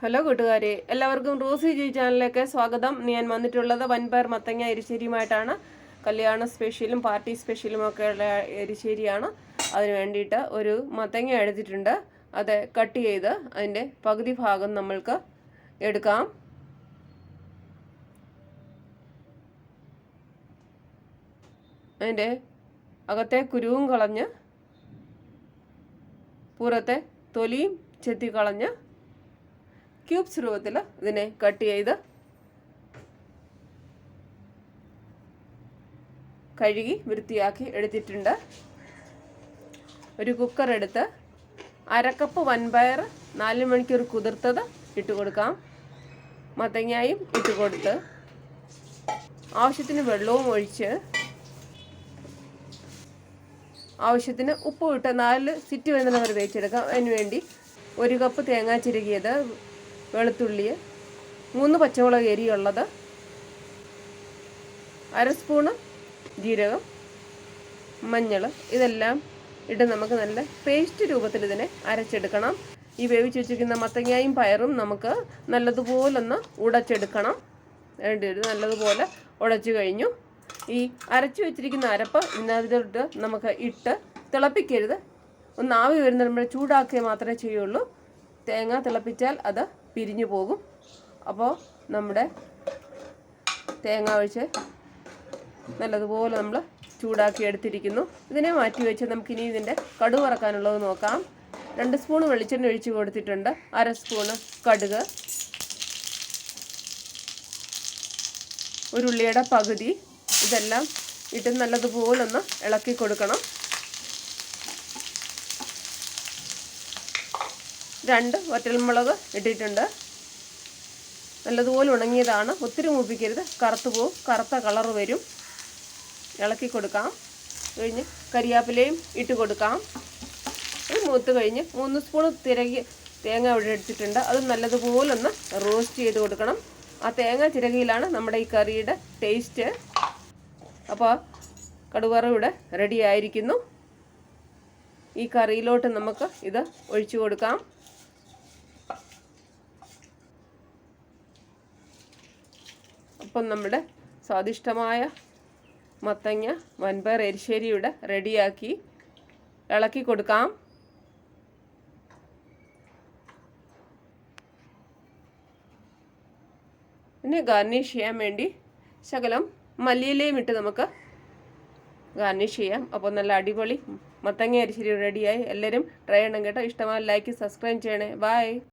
Hello കൂട്ടുകാരെ, എല്ലാവർക്കും Rossi G ചാനലിലേക്ക് സ്വാഗതം. ഞാൻ വന്നിട്ടുള്ളത് വൻപയർ മത്തങ്ങ എരിശ്ശേരിയുമായിട്ടാണ്. കല്യാണ സ്പെഷ്യലും പാർട്ടി സ്പെഷ്യലും ഒക്കെ ഉള്ള എരിശ്ശേരിയാണ്. അതിന് വേണ്ടിയിട്ട് ഒരു മത്തങ്ങ എടുത്തിട്ടുണ്ട്. അത് കട്ട് ചെയ്ത് അതിൻ്റെ പകുതി ഭാഗം നമ്മൾക്ക് എടുക്കാം. അതിൻ്റെ അകത്തെ കുരുവും കളഞ്ഞ് പുറത്തെ തൊലിയും ചെത്തിക്കളഞ്ഞ് ക്യൂബ്സ് രൂപത്തിൽ ഇതിനെ കട്ട് ചെയ്ത് കഴുകി വൃത്തിയാക്കി എടുത്തിട്ടുണ്ട്. ഒരു കുക്കർ എടുത്ത് അരക്കപ്പ് വൻപയർ 4 മണിക്കൂർ കുതിർത്തത് ഇട്ട് കൊടുക്കാം. മത്തങ്ങയും ഇട്ട് കൊടുത്ത് ആവശ്യത്തിന് വെള്ളവും ഒഴിച്ച് ആവശ്യത്തിന് ഉപ്പും ഇട്ട് 4 സിറ്റി വരുന്ന വരെ വേവിച്ചെടുക്കാം. അതിനുവേണ്ടി 1 കപ്പ് തേങ്ങ ചിരകിയത്, വെളുത്തുള്ളി, 3 പച്ചമുളക് എരിയുള്ളത്, 1/2 സ്പൂണ് ജീരകം, മഞ്ഞൾ, ഇതെല്ലാം ഇട്ട് നമുക്ക് നല്ല പേസ്റ്റ് രൂപത്തിൽ ഇതിനെ അരച്ചെടുക്കണം. ഈ വേവിച്ച് വെച്ചിരിക്കുന്ന മത്തങ്ങയും പയറും നമുക്ക് നല്ലതുപോലൊന്ന് ഉടച്ചെടുക്കണം. നല്ലതുപോലെ ഉടച്ചു കഴിഞ്ഞു. ഈ അരച്ചു വെച്ചിരിക്കുന്ന അരപ്പ് ഇതിനകത്തോട്ട് നമുക്ക് ഇട്ട് തിളപ്പിക്കരുത്. ഒന്ന് ആവി വരുന്ന നമ്മൾ ചൂടാക്കുക മാത്രമേ ചെയ്യുള്ളൂ. തേങ്ങ തിളപ്പിച്ചാൽ അത് പിരിഞ്ഞു പോകും. അപ്പോൾ നമ്മുടെ തേങ്ങ ഒഴിച്ച് നല്ലതുപോലെ നമ്മൾ ചൂടാക്കി എടുത്തിരിക്കുന്നു. ഇതിനെ മാറ്റി വെച്ച് നമുക്കിനി ഇതിൻ്റെ കടുക് വറക്കാനുള്ളത് നോക്കാം. 2 സ്പൂൺ വെളിച്ചെണ്ണ ഒഴിച്ച് കൊടുത്തിട്ടുണ്ട്. 1/2 സ്പൂണ് കടുക്, ഒരു ഉള്ളിയുടെ പകുതി, ഇതെല്ലാം ഇട്ട് നല്ലതുപോലൊന്ന് ഇളക്കി കൊടുക്കണം. 2 വറ്റൽമുളക് ഇട്ടിട്ടുണ്ട്. നല്ലതുപോലെ ഉണങ്ങിയതാണ്. ഒത്തിരി മൂപ്പിക്കരുത്, കറുത്ത് പോവും, കറുത്ത കളറ് വരും. ഇളക്കി കൊടുക്കാം. കഴിഞ്ഞ് കരിയാപ്പിലയും ഇട്ട് കൊടുക്കാം. അത് മൂത്ത് കഴിഞ്ഞ് 3 സ്പൂൺ തേങ്ങ ഇവിടെ എടുത്തിട്ടുണ്ട്. അത് നല്ലതുപോലൊന്ന് റോസ്റ്റ് ചെയ്ത് കൊടുക്കണം. ആ തേങ്ങ ചിരകിയിലാണ് നമ്മുടെ ഈ കറിയുടെ ടേസ്റ്റ്. അപ്പോൾ കടുവറ ഇവിടെ റെഡി ആയിരിക്കുന്നു. ഈ കറിയിലോട്ട് നമുക്ക് ഇത് ഒഴിച്ചു കൊടുക്കാം. അപ്പം നമ്മുടെ സ്വാദിഷ്ടമായ മത്തങ്ങ വൻപയർ എരിശ്ശേരിയുടെ റെഡിയാക്കി ഇളക്കി കൊടുക്കാം. പിന്നെ ഗാർണിഷ് ചെയ്യാൻ വേണ്ടി ശകലം മല്ലിയിലയും ഇട്ട് നമുക്ക് ഗാർണിഷ് ചെയ്യാം. അപ്പോൾ നല്ല അടിപൊളി മത്തങ്ങ എരിശ്ശേരി റെഡിയായി. എല്ലാവരും ട്രൈ ചെയ്യണം കേട്ടോ. ഇഷ്ടമായ ലൈക്ക്, സബ്സ്ക്രൈബ് ചെയ്യണേ. ബൈ.